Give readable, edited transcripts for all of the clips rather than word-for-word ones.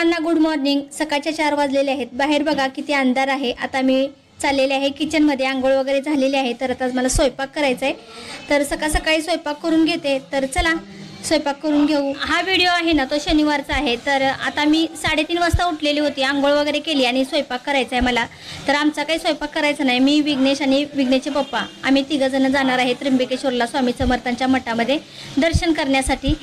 सर्वांना good morning. सकाळचे 4 वाजलेले आहेत। बाहेर बघा किती अंधार आहे। आता मी चाललेले आहे किचन मध्ये, आंघोळ वगैरे झालेली आहे। तर आता मला स्वयंपाक करायचा आहे, तर सकाळी स्वयंपाक करून घेते। तर चला स्वयंपाक करून घेऊ। हा व्हिडिओ आहे ना तो शनिवारचा आहे। तर आता मी 3:30 वाजता उठलेली होती, आंघोळ वगैरे केली आणि स्वयंपाक करायचा आहे मला। तर आमचा काही स्वयंपाक करायचा नाही, मी विघ्नेश आणि विघ्नेशचे पप्पा आम्ही 3 जण जाणार आहे त्र्यंबकेश्वरला स्वामी समर्थांच्या मठामध्ये दर्शन करण्यासाठी।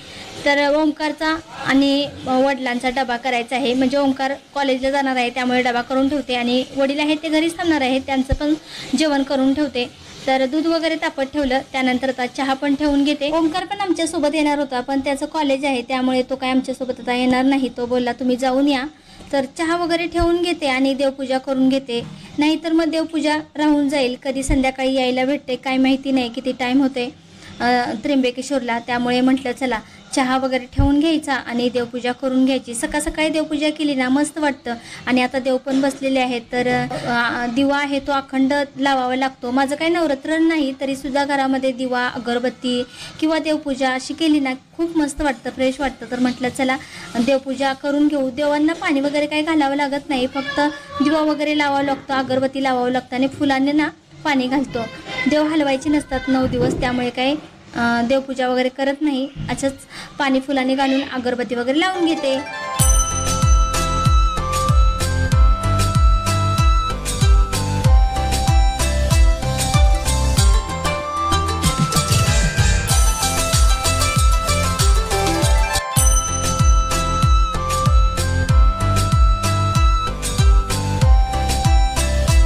तर ओंकारचा आणि वडिलांचा डबा करायचा आहे, म्हणजे ओंकार कॉलेजला जाणार आहे त्यामुळे डबा करून ठेवते आणि वडील आहेत ते घरीच थांबणार आहेत, त्यांचं पण जेवण करून ठेवते। तर दूध वगैरे तापत ठेवलं, त्यानंतर आता चहा पण ठेवून घेते। ओंकार पण आमच्या सोबत येणार होता, पण त्याचं कॉलेज आहे त्यामुळे तो काय आमच्या सोबत आता येणार नाही। तो बोलला तुम्ही जाऊन या। तर चहा वगैरे ठेवून घेते आणि देवपूजा करून घेते, नाहीतर मग देवपूजा राहून जाईल। कधी संध्याकाळी यायला भेटते काय माहिती नाही, किती टाइम होते त्र्यंबकेश्वरला। त्यामुळे म्हटलं चला चहा वगैरे ठेवून घ्यायचा आणि देवपूजा करून घ्यायची। सकाळी देवपूजा केली ना मस्त वाटतं। आणि आता देव पण बसलेले आहेत, तर दिवा आहे तो अखंड लावावा लागतो। माझं काही नवरात्र नाही तरी सुद्धा घरामध्ये दिवा, अगरबत्ती किंवा देवपूजा अशी केली ना खूप मस्त वाटतं, फ्रेश वाटतं। तर म्हटलं चला देवपूजा करून घेऊ। देवांना पाणी वगैरे काही घालावं लागत नाही, फक्त दिवा वगैरे लावावं लागतं, अगरबत्ती लावावं लागतं आणि फुलांनी ना पाणी घालतो। देव हलवायचे नसतात 9 दिवस, त्यामुळे काही देवपूजा वगैरे करत नाही, असंच पाणी फुलाने घालून अगरबत्ती वगैरे लावून घेते।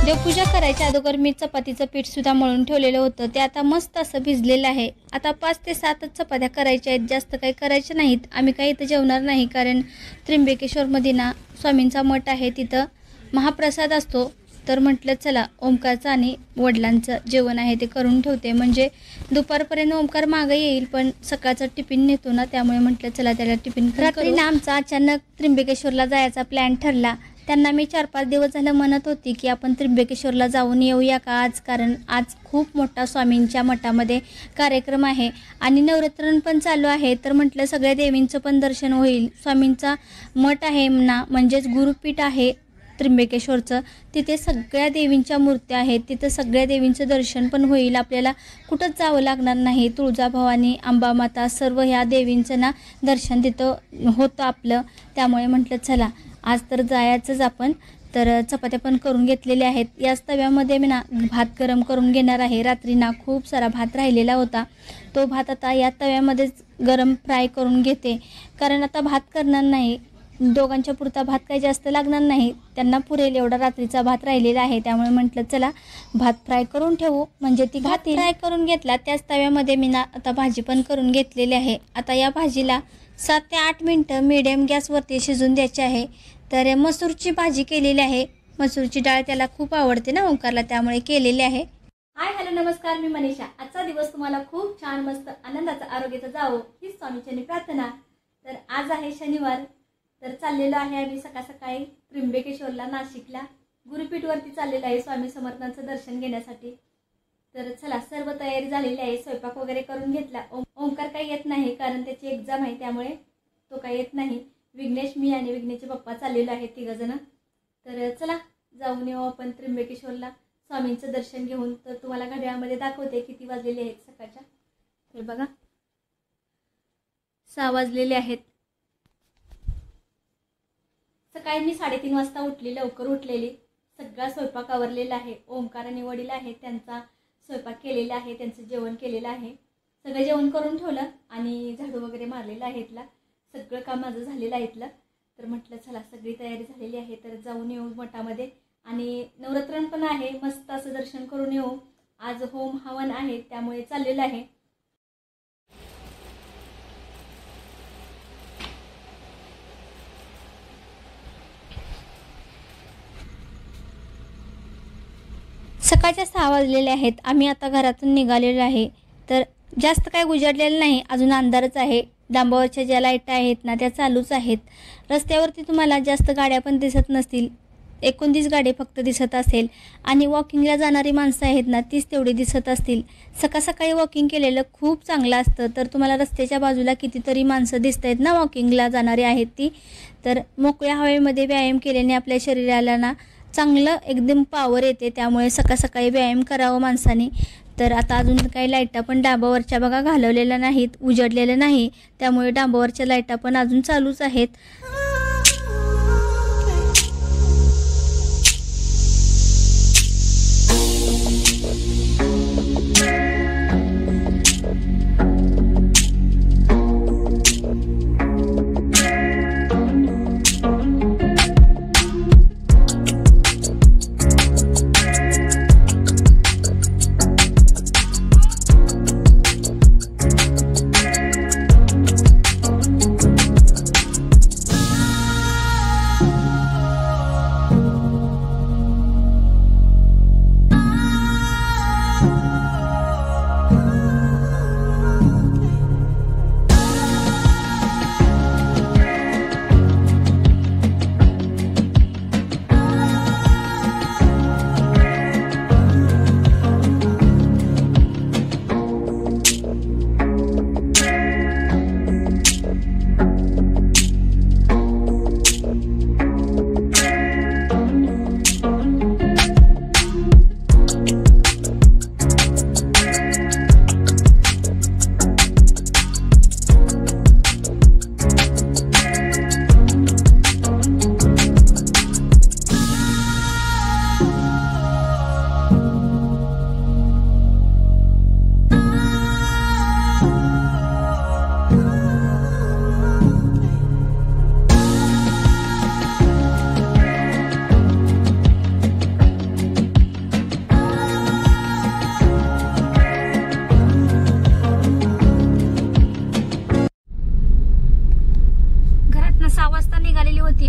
देवपूजा करायच्या अगोदर मी चपातीचं पीठ सुद्धा मळून ठेवलेलं होतं, ते आता मस्त असं भिजलेलं आहे। आता 5 ते 7च चपात्या करायच्या आहेत, जास्त काही करायच्या नाहीत। आम्ही काही इथं जेवणार नाही, कारण त्र्यंबकेश्वरमध्ये ना स्वामींचा मठ आहे, तिथं महाप्रसाद असतो। तर म्हटलं चला ओंकारचं आणि वडिलांचं जेवण आहे ते करून ठेवते, म्हणजे दुपारपर्यंत ओंकार मागं येईल, पण सकाळचा टिफिन नेतो ना, त्यामुळे म्हटलं चला त्याला टिफिन रात्री ना आमचा अचानक त्र्यंबकेश्वरला जायचा प्लॅन ठरला। त्यांना मी 4-5 दिवस झालं म्हणत होती की आपण त्र्यंबकेश्वरला जाऊन येऊया का आज, कारण आज खूप मोठा स्वामींच्या मठामध्ये कार्यक्रम आहे आणि नवरात्र पण चालू आहे। तर म्हटलं सगळ्या देवींचं पण दर्शन होईल। स्वामींचा मठ आहे ना, म्हणजेच गुरुपीठ आहे त्र्यंबकेश्वरचं, तिथे सगळ्या देवींच्या मूर्त्या आहेत, तिथं सगळ्या देवींचं दर्शन पण होईल। आपल्याला कुठंच जावं लागणार नाही, तुळजाभवानी, अंबामाता सर्व ह्या देवींचं ना दर्शन तिथं होतं आपलं। त्यामुळे म्हटलं चला आज तर जायचंच आपण। तर चपात्या पण करून घेतलेल्या आहेत। याच तव्यामध्ये मी ना भात गरम करून घेणार आहे। रात्री ना खूप सारा भात राहिलेला होता, तो भात आता या तव्यामध्येच गरम फ्राय करून घेते, कारण आता भात करणार नाही, दोघांच्या पुरता भात काही जास्त लागणार नाही, त्यांना पुरेल एवढा रात्रीचा भात राहिलेला आहे। त्यामुळे म्हटलं चला भात फ्राय करून ठेवू, म्हणजे ती भात फ्राय करून घेतला। त्याच तव्यामध्ये मी ना आता भाजी पण करून घेतलेली आहे। आता या भाजीला 7 ते 8 मिनटं मीडियम गॅसवरती शिजून द्यायची आहे। तर मसूरची भाजी केलेली आहे, मसूरची डाळ त्याला खूप आवडते ना ओंकारला, त्यामुळे केलेली आहे। हाय हॅलो नमस्कार, मी मनीषा। आजचा दिवस तुम्हाला खूप छान मस्त आनंदाचा आरोग्याचा जावो हीच स्वामींची प्रार्थना। तर आज आहे शनिवार, तर चाललेलो आहे आम्ही सकाळी त्र्यंबकेश्वरला, नाशिकला गुरुपीठवरती चाललेलो आहे स्वामी समर्थांचं दर्शन घेण्यासाठी। तर चला सर्व तयारी झालेली आहे, स्वयंपाक वगैरे करून घेतला। ओंकार काही येत नाही, कारण त्याची एक्झाम आहे, त्यामुळे तो काही येत नाही। विघ्नेश, मी आणि विघ्नेशचे पप्पा चाललेलो आहे 3 जण। तर चला जाऊन येऊ आपण त्र्यंबकेश्वरला स्वामींचं दर्शन घेऊन। तर तुम्हाला घड्याळामध्ये दाखवते किती वाजलेले आहेत सकाळच्या। तर बघा 6 वाजलेले आहेत। सकाळी मी 3:30 वाजता उठली, लवकर उठलेली, सगळा स्वयंपाक आवरलेला आहे। ओंकार आणि वडील आहेत, त्यांचा स्वयंपाक केलेला आहे, त्यांचं जेवण केलेलं आहे, सगळं जेवण करून ठेवलं आणि झाडू वगैरे मारलेला आहे इथला, सगळं काम माझं झालेलं आहे इथलं। तर म्हटलं चला सगळी तयारी झालेली आहे, तर जाऊन येऊ मठामध्ये आणि नवरात्र पण आहे, मस्त असं दर्शन करून येऊ। आज होम हवन आहे, त्यामुळे चाललेलं आहे। सकाळच्या 6 वाजलेले आहेत, आम्ही आता घरातून निघालेलो आहे। तर जास्त काय उजाडलेलं नाही, अजून अंधारच आहे। डांबावरच्या ज्या लाईट आहेत ना त्या चालूच आहेत। रस्त्यावरती तुम्हाला जास्त गाड्या पण दिसत नसतील, 19 गाडी फक्त दिसत असेल आणि वॉकिंगला जाणारी माणसं आहेत ना तीच तेवढी दिसत असतील। सकाळी वॉकिंग केलेलं खूप चांगलं असतं। तर तुम्हाला रस्त्याच्या बाजूला कितीतरी माणसं दिसत आहेत ना वॉकिंगला जाणारी आहेत ती। तर मोकळ्या हवेमध्ये व्यायाम केल्याने आपल्या शरीराला ना चांगलं एकदम पॉवर येते, त्यामुळे सकाळी व्यायाम करावं माणसाने। तर आता अजून काही लाईटा पण डांबावरच्या बघा घालवलेल्या नाहीत, उजडलेल्या नाही, त्यामुळे डांबावरच्या लाईटा पण अजून चालूच आहेत।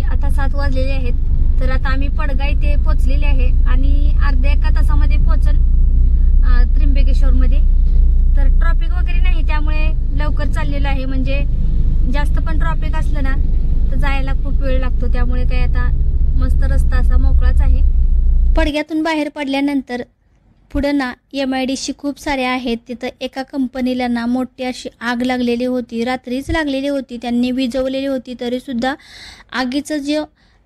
आता 7 वाजलेले आहेत। तर आता आम्ही पडगा इथे पोहोचलेले आहे आणि अर्ध्या एका तासामध्ये पोहोचल त्र्यंबकेश्वर मध्ये। तर ट्रॅफिक वगैरे नाही, त्यामुळे लवकर चाललेलं आहे। म्हणजे जास्त पण ट्रॅफिक असलं ना तर जायला खूप वेळ लागतो, त्यामुळे काय आता मस्त रस्ता असा मोकळाच आहे। पडग्यातून बाहेर पडल्यानंतर पुढे ना MIDC खूप सारे आहेत। तिथं एका कंपनीला ना मोठी अशी आग लागलेली होती, रात्रीच लागलेली होती, त्यांनी विझवलेली होती, तरी सुद्धा आगीचं जे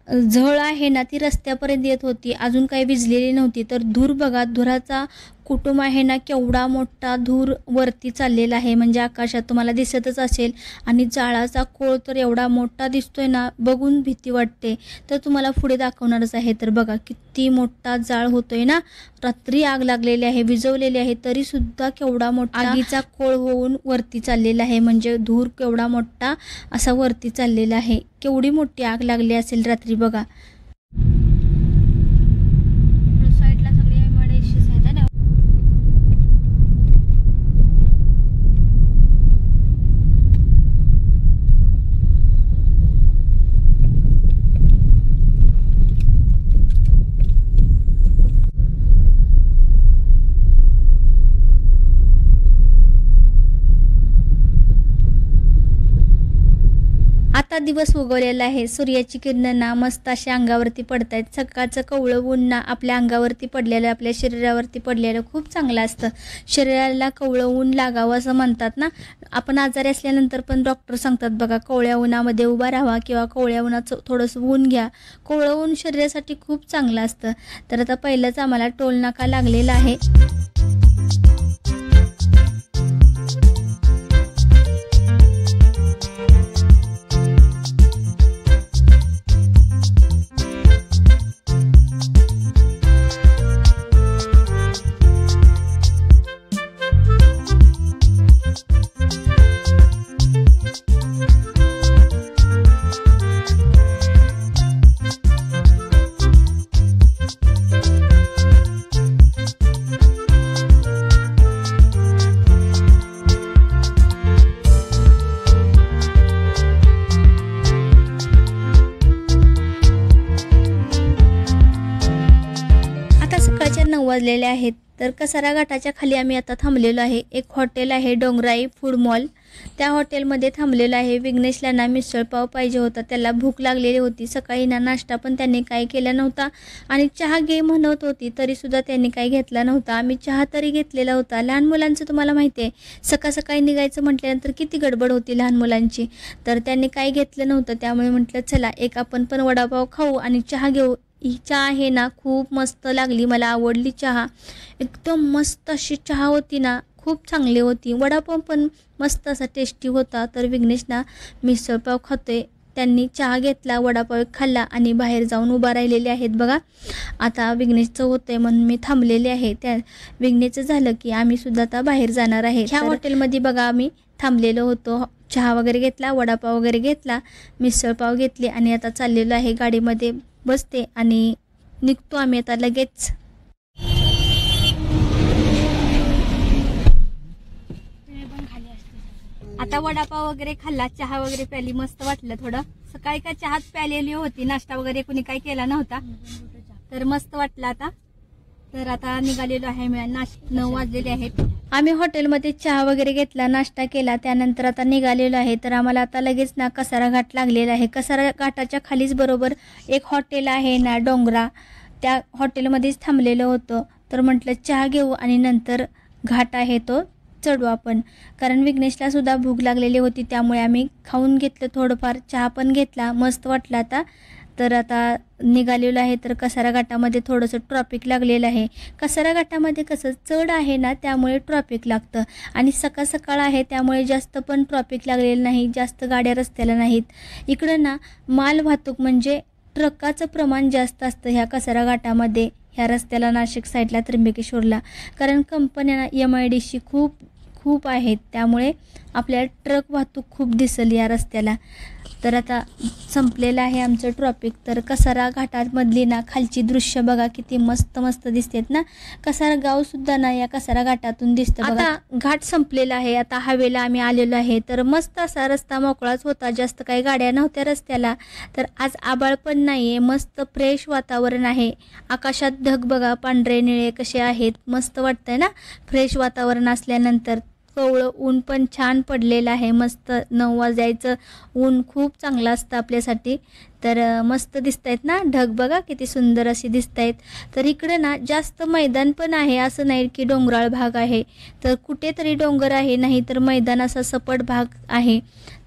झळ आहे ना ती रस्त्यापर्यंत येत होती, अजून काही विझलेली नव्हती। तर धूर बघा, धुराचा कुटुंब आहे ना केवढा मोठा धूर वरती चाललेला आहे, म्हणजे आकाशात तुम्हाला दिसतच असेल। आणि जाळाचा कोळ तर एवढा मोठा दिसतोय ना, बघून भीती वाटते। तर तुम्हाला पुढे दाखवणारच आहे। तर बघा किती मोठा जाळ होतोय ना, रात्री आग लागलेली आहे, विझवलेली आहे, तरी सुद्धा केवढा मोठा आगीचा कोळ होऊन वरती चाललेला आहे, म्हणजे धूर केवढा मोठा असा वरती चाललेला आहे। केवढी मोठी आग लागली असेल रात्री बघा। साईडला सगळे MIDC आहेत ना। आता दिवस उगवलेला आहे, सूर्याची किरणं ना मस्त अशी अंगावरती पडतायत। सकाळचं कवळं ऊन ना आपल्या अंगावरती पडलेलं, आपल्या शरीरावरती पडलेलं खूप चांगलं असतं। शरीराला कवळं ऊन लागावं असं म्हणतात ना। आपण आजारी असल्यानंतर पण डॉक्टर सांगतात बघा, कवळ्या उन्हामध्ये उभा राहावा किंवा कवळ्या उन्हाचं थोडंसं ऊन घ्या। कवळं ऊन शरीरासाठी खूप चांगलं असतं। तर आता पहिलंच आम्हाला टोल नाका लागलेला आहे। सकाळच्या 9 वाजलेले आहेत। तर कसारा घाटाच्या खाली आम्ही आता थांबलेलो आहे। एक हॉटेल आहे डोंगराई फूड मॉल, त्या हॉटेलमध्ये थांबलेलो आहे. विघ्नेशला ना मिसळपाव पाहिजे होता, त्याला भूक लागलेली होती. सकाळी ना नाश्ता पण त्यांनी काय केला नव्हता आणि चहा घे म्हणत होती तरीसुद्धा त्यांनी काही घेतला नव्हता. आम्ही चहा तरी घेतलेला होता. लहान मुलांचं तुम्हाला माहिती आहे, सकाळी निघायचं म्हटल्यानंतर किती गडबड होती लहान मुलांची, तर त्यांनी काही घेतलं नव्हतं. त्यामुळे म्हटलं चला एक आपण पण वडापाव खाऊ आणि चहा घेऊ. ही चहा आहे ना खूप मस्त लागली, मला आवडली चहा. एकदम मस्त अशी चहा होती ना, खूप चांगली होती. वडापाव पण मस्त असा टेस्टी होता. तर विघ्नेश ना मिसळपाव खातोय. त्यांनी चहा घेतला, वडापाव खाल्ला आणि बाहेर जाऊन उभा राहिलेले आहेत बघा. आता विघ्नेशचं होतंय म्हणून मी थांबलेले आहे. त्या विघ्नेशचं झालं की आम्ही सुद्धा आता बाहेर जाणार आहे. ह्या हॉटेलमध्ये बघा आम्ही थांबलेलो होतो. चहा वगैरे घेतला, वडापाव वगैरे घेतला, मिसळपाव घेतले आणि आता चाललेलो आहे. गाडीमध्ये बसते आणि निघतो आम्ही आता लगेच. आता वडापाव वगैरे खाल्ला, चहा वगैरे प्याली, मस्त वाटलं थोडं. सकाळी काय चहाच प्यालेली होती, नाश्ता वगैरे कोणी काही केला नव्हता, तर मस्त वाटलं आता. तर आता निघालेलो आहे. 9 वाजलेले आहेत. आम्ही हॉटेलमध्ये चहा वगैरे घेतला, नाश्ता केला, त्यानंतर आता निघालेलो आहे. तर आम्हाला आता लगेच ना कसारा घाट लागलेला आहे. कसारा घाटाच्या खालीच बरोबर एक हॉटेल आहे ना डोंगरा, त्या हॉटेलमध्येच थांबलेलं होतं. तर म्हटलं चहा घेऊ आणि नंतर घाट आहे तो चढू आपण, कारण विघ्नेशला सुद्धा भूक लागलेली होती. त्यामुळे आम्ही खाऊन घेतलं थोडंफार, चहा पण घेतला, मस्त वाटलं आता. तर आता निघालेलो आहे. तर कसारा घाटामध्ये थोडंसं ट्रॉफिक लागलेलं आहे. कसारा घाटामध्ये कसं चढ आहे ना, त्यामुळे ट्रॉफिक लागतं आणि सकाळ आहे त्यामुळे जास्त पण ट्रॉफिक लागलेलं नाही, जास्त गाड्या रस्त्याला नाहीत. इकडं ना माल वाहतूक म्हणजे ट्रकाचं प्रमाण जास्त असतं ह्या कसारा घाटामध्ये, ह्या रस्त्याला, नाशिक साईडला, त्र्यंबकेश्वरला, कारण कंपन्या MIDC खूप आहेत, त्यामुळे आपल्याला ट्रक वाहतूक खूप दिसेल या रस्त्याला. तर आता संपलेलं आहे आमचं ट्रॉफिक. तर कसारा घाटामधली ना खालची दृश्य बघा किती मस्त दिसतात ना. कसारा गावसुद्धा ना या कसारा घाटातून दिसतं. आता घाट संपलेला आहे, आता हवेला आम्ही आलेलो आहे. तर मस्त असा रस्ता मोकळाच होता, जास्त काही गाड्या नव्हत्या रस्त्याला. तर आज आभाळ पण नाही आहे, मस्त फ्रेश वातावरण आहे. आकाशात ढग बघा पांढरे निळे कसे आहेत, मस्त वाटतंय ना फ्रेश वातावरण असल्यानंतर. कोवळं ऊन पण छान पडलेलं आहे, मस्त 9 वाजायचं ऊन खूप चांगलं असतं आपल्यासाठी. तर मस्त दिसत आहेत ना ढग बघा किती सुंदर असे दिसत आहेत. तर इकडे ना जास्त मैदान पण आहे, असं नाही की डोंगराळ भाग आहे, तर कुठेतरी डोंगर आहे, नाही तर मैदान असा सपाट भाग आहे.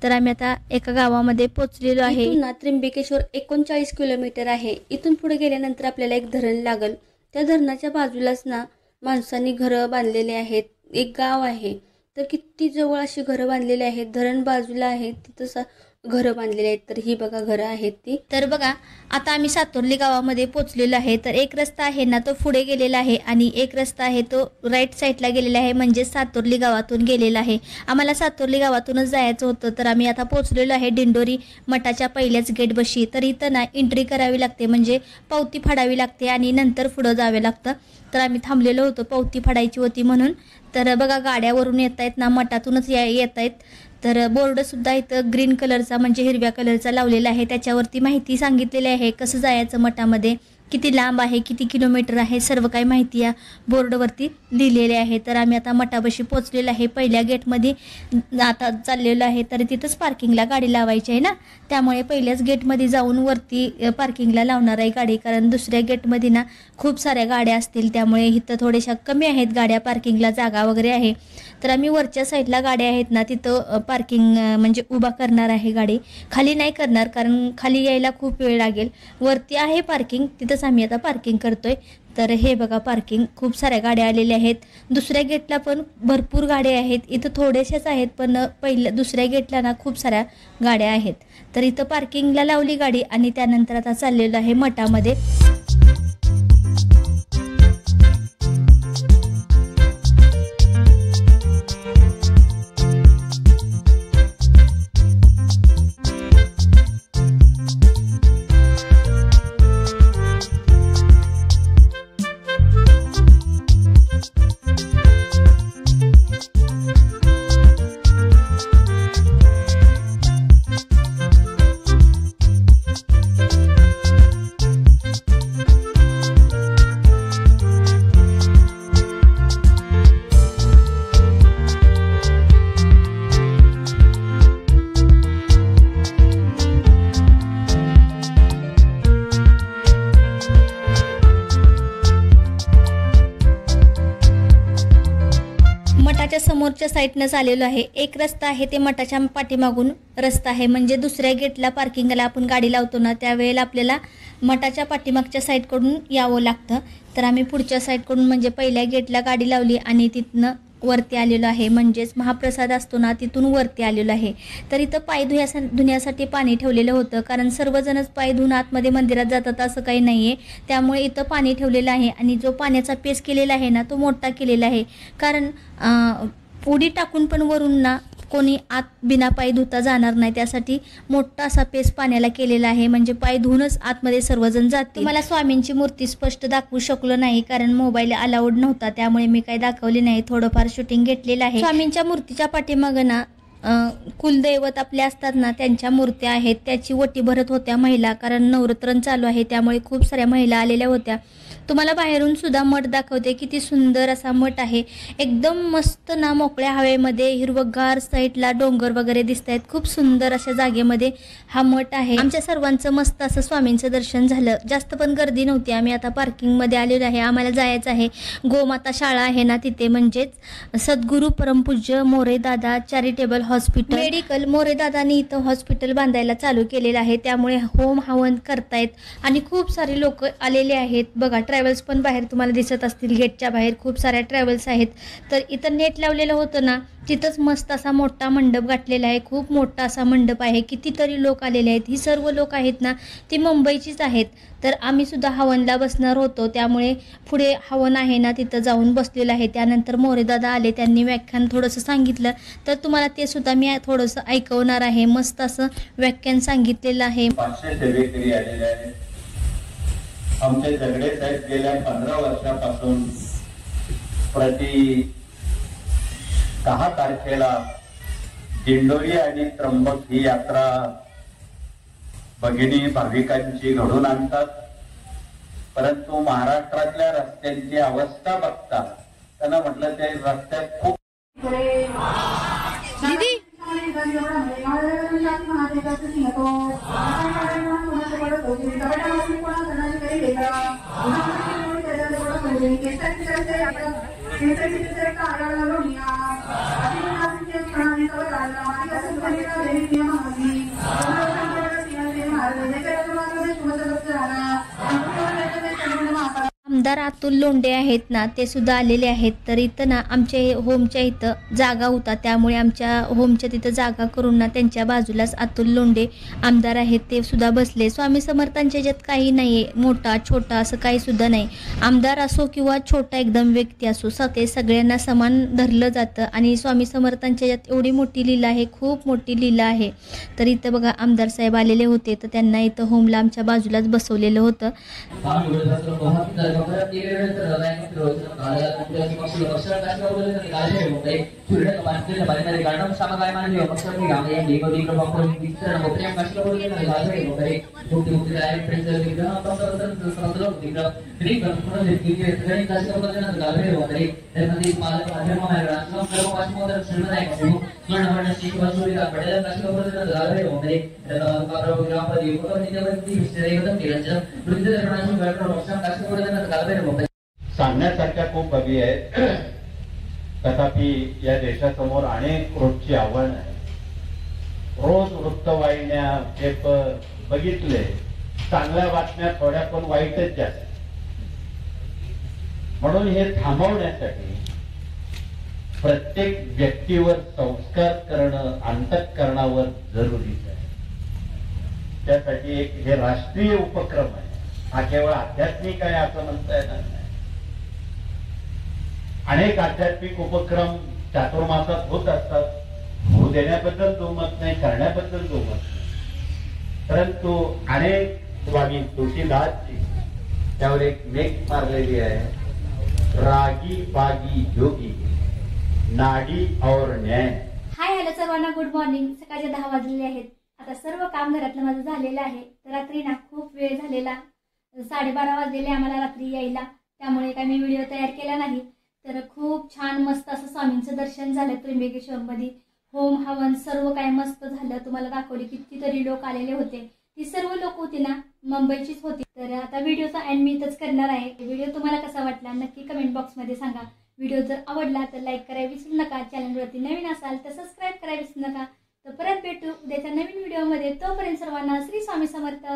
तर आम्ही आता एका गावामध्ये पोचलेलो आहे. इथून ना त्र्यंबकेश्वर 39 किलोमीटर आहे. इथून पुढे गेल्यानंतर आपल्याला एक धरण लागल. त्या धरणाच्या बाजूलाच ना माणसांनी घरं बांधलेले आहेत. एक गाव आहे, तर किती जवळ अशी घरं बांधलेली आहेत. धरण बाजूला आहे, तिथं घरं बांधलेली आहेत. तर ही बघा घरं आहेत ती. तर बघा आता आम्ही सातोर्ली गावामध्ये पोचलेलो आहे. तर एक रस्ता आहे ना तो पुढे गेलेला आहे आणि एक रस्ता आहे तो राईट साईडला गेलेला आहे, म्हणजे सातोर्ली गावातून गेलेला आहे. आम्हाला सातोर्ली गावातूनच जायचं होतं. तर आम्ही आता पोचलेलो आहे दिंडोरी मठाच्या पहिल्याच गेटपाशी. तर इथं ना एंट्री करावी लागते, म्हणजे पावती फाडावी लागते आणि नंतर पुढं जावे लागतं. तर आम्ही थांबलेलो होतो, पावती फाडायची होती म्हणून. तर बघा गाड्यावरून येत आहेत ना, मठातूनच येत आहेत. तर बोर्डसुद्धा इथं ग्रीन कलरचा म्हणजे हिरव्या कलरचा लावलेला आहे, त्याच्यावरती माहिती सांगितलेली आहे कसं जायचं मठामध्ये, किती लांब आहे, किती किलोमीटर आहे, सर्व काही माहिती या बोर्डवरती लिहिलेली आहे. तर आम्ही आता मठापाशी पोचलेलो आहे. पहिल्या गेटमध्ये आता चाललेलो आहे. तर तिथंच पार्किंगला गाडी लावायची आहे ना, त्यामुळे पहिल्याच गेटमध्ये जाऊन वरती पार्किंगला लावणार आहे गाडी, कारण दुसऱ्या गेटमध्ये ना खूप साऱ्या गाड्या असतील, त्यामुळे इथं थोड्याशा कमी आहेत गाड्या, पार्किंगला जागा वगैरे आहे. तर आम्ही वरच्या साईडला गाड्या आहेत ना तिथं पार्किंग म्हणजे उभा करणार आहे गाडी, खाली नाही करणार, कारण खाली यायला खूप वेळ लागेल. वरती आहे पार्किंग, तिथंच आम्ही आता पार्किंग करतोय. तर हे बघा पार्किंग, खूप साऱ्या गाड्या आलेल्या आहेत. दुसऱ्या गेटला पण भरपूर गाड्या आहेत, इथं थोड्याशाच आहेत, पण दुसऱ्या गेटला ना खूप साऱ्या गाड्या आहेत. तर इथं पार्किंगला लावली गाडी आणि त्यानंतर आता चाललेलो आहे मठामध्ये. समोरच्या साईडनंच आलेलो आहे. एक रस्ता आहे ते मठाच्या पाठीमागून रस्ता आहे, म्हणजे दुसऱ्या गेटला पार्किंगला आपण गाडी लावतो ना त्यावेळेला आपल्याला मठाच्या पाठीमागच्या साईडकडून यावं लागतं. तर आम्ही पुढच्या साईडकडून म्हणजे पहिल्या गेटला गाडी लावली आणि तिथनं वरती आलेलो आहे, म्हणजेच महाप्रसाद असतो ना तिथून वरती आलेलो आहे. तर इथं पाय धुण्यासाठी पाणी ठेवलेलं होतं, कारण सर्वजणच पाय धुवून आतमध्ये मंदिरात जातात असं काही नाही आहे. त्यामुळे इथं पाणी ठेवलेलं आहे आणि जो पाण्याचा पेस केलेला आहे ना तो मोठा केलेला आहे, कारण उडी टाकून पण वरून ना कोणी आत बिना पाय धुता जाणार नाही, त्यासाठी मोठा असा पेस पाण्याला केलेला आहे, म्हणजे पाय धुवूनच आतमध्ये सर्वजण जातील. मला स्वामींची मूर्ती स्पष्ट दाखवू शकलो नाही, कारण मोबाईल अलाउड नव्हता, त्यामुळे मी काही दाखवले नाही. थोडंफार शूटिंग घेतलेलं आहे. स्वामींच्या मूर्तीच्या पाठीमागं ना कुलदैवत आपले असतात ना त्यांच्या मूर्त्या आहेत, त्याची ओटी भरत होत्या महिला, कारण नवरात्र चालू आहे त्यामुळे खूप साऱ्या महिला आलेल्या होत्या. तुम्हाला बाहेरून सुद्धा मठ दाखवते, किती सुंदर असा मठ आहे. एकदम मस्त ना मोकळ्या हवेमध्ये हिरवगार, साईडला डोंगर वगैरे दिसत आहेत. खूप सुंदर अशा जागेमध्ये हा मठ आहे. आमच्या सर्वांचं मस्त असं स्वामींचं दर्शन झालं. जास्त पण गर्दी नव्हती. आम्ही आता पार्किंगमध्ये आलेलो आहे. आम्हाला जायचं आहे गोमाता शाळा आहे ना तिथे, म्हणजेच सद्गुरू परमपूज्य मोरेदादा चॅरिटेबल हॉस्पिटल मेडिकल. मोरेदादांनी इथं हॉस्पिटल बांधायला चालू केलेलं आहे, त्यामुळे होम हवन करतायत आणि खूप सारे लोक आलेले आहेत. बघा ट्रॅव्हल्स पण बाहेर तुम्हाला दिसत असतील, गेटच्या बाहेर खूप साऱ्या ट्रॅव्हल्स आहेत. तर इथं नेट लावलेलं होतं ना तिथंच मस्त असा मोठा मंडप गाठलेला आहे. खूप मोठा असा मंडप आहे. कितीतरी लोक आलेले आहेत. ही सर्व लोक आहेत ना ती मुंबईचीच आहेत. तर आम्ही सुद्धा हवनला बसणार होतो, त्यामुळे पुढे हवन आहे ना तिथं जाऊन बसलेलं आहे. त्यानंतर मोरेदादा आले, त्यांनी व्याख्यान थोडंसं सांगितलं, तर तुम्हाला ते सुद्धा मी थोडंसं ऐकवणार आहे. मस्त असं व्याख्यान सांगितलेलं आहे. 500 सेवेकरी आलेले आहेत. आमचे झगडे साहेब गेल्या 15 वर्षापासून प्रति 10 तारखेला दिंडोरी आणि त्र्यंबक ही यात्रा भगिनी भाविकांची घडून आणतात. परंतु महाराष्ट्रातल्या रस्त्यांची अवस्था बघता त्यांना म्हटलं ते रस्त्यात खूप आमदार अतुल लोंढे आहेत ना ते सुद्धा आलेले आहेत. तर इथं ना आमच्या होमच्या इथं जागा होता, त्यामुळे आमच्या होमच्या तिथं जागा करून ना त्यांच्या बाजूलाच अतुल लोंढे आमदार आहेत ते सुद्धा बसले. स्वामी समर्थांच्या याच्यात काही नाही आहे, मोठा छोटा असं काही सुद्धा नाही. आमदार असो किंवा छोटा एकदम व्यक्ती असो, ते सगळ्यांना समान धरलं जातं. आणि स्वामी समर्थांच्या याच्यात एवढी मोठी लीला आहे, खूप मोठी लीला आहे. तर इथं बघा आमदार साहेब आलेले होते, तर त्यांना इथं होमला आमच्या बाजूलाच बसवलेलं होतं. सांगण्यासारख्या खूप बाबी आहेत. तथापि या देशासमोर अनेक रोजची आव्हानं आहेत. रोज वृत्तवाहिन्या, पेपर बघितले, चांगल्या बातम्या थोड्या पण वाईटच जास्त. म्हणून हे थांबवण्यासाठी प्रत्येक व्यक्तीवर संस्कार करणं अंतःकरणावर जरुरीच आहे. त्यासाठी एक हे राष्ट्रीय उपक्रम आहे. हा केवळ आध्यात्मिक आहे असं म्हणता येणार नाही. अनेक आध्यात्मिक उपक्रम चातुर्मासात होत असतात. होऊ देण्याबद्दल दुमत नाही, करण्याबद्दल दुमत नाही. परंतु अनेक स्वामी तुळशीदासजी त्यावर एक मेघ मारलेली आहे, रागी बागी योगी नाडी और न्याय. हाय हॅलो सर्वांना, गुड मॉर्निंग. सकाळचे 10 वाजलेले आहेत. आता सर्व काम घरातलं माझं झालेलं आहे. तर रात्री ना खूप वेळ झालेला, 12:30 वाजलेले आम्हाला रात्री यायला, त्यामुळे काय मी व्हिडिओ तयार केला नाही. तर खूप छान मस्त असं स्वामींचं दर्शन झालं त्र्यंबकेश्वरमध्ये. होम हवन सर्व काय मस्त झालं. तुम्हाला दाखवले कितीतरी लोक आलेले होते. ती सर्व लोक होती ना मुंबईचीच होती. तर आता व्हिडिओचा एंड मी इथंच करणार आहे. व्हिडिओ तुम्हाला कसा वाटला नक्की कमेंट बॉक्समध्ये सांगा. व्हिडिओ जर आवडला तर लाईक करायला विसरू नका. चॅनलवरती नवीन असाल तर सबस्क्राईब करायला विसरू नका. तर परत भेटू उद्याच्या नवीन व्हिडिओमध्ये. तोपर्यंत सर्वांना श्री स्वामी समर्थ.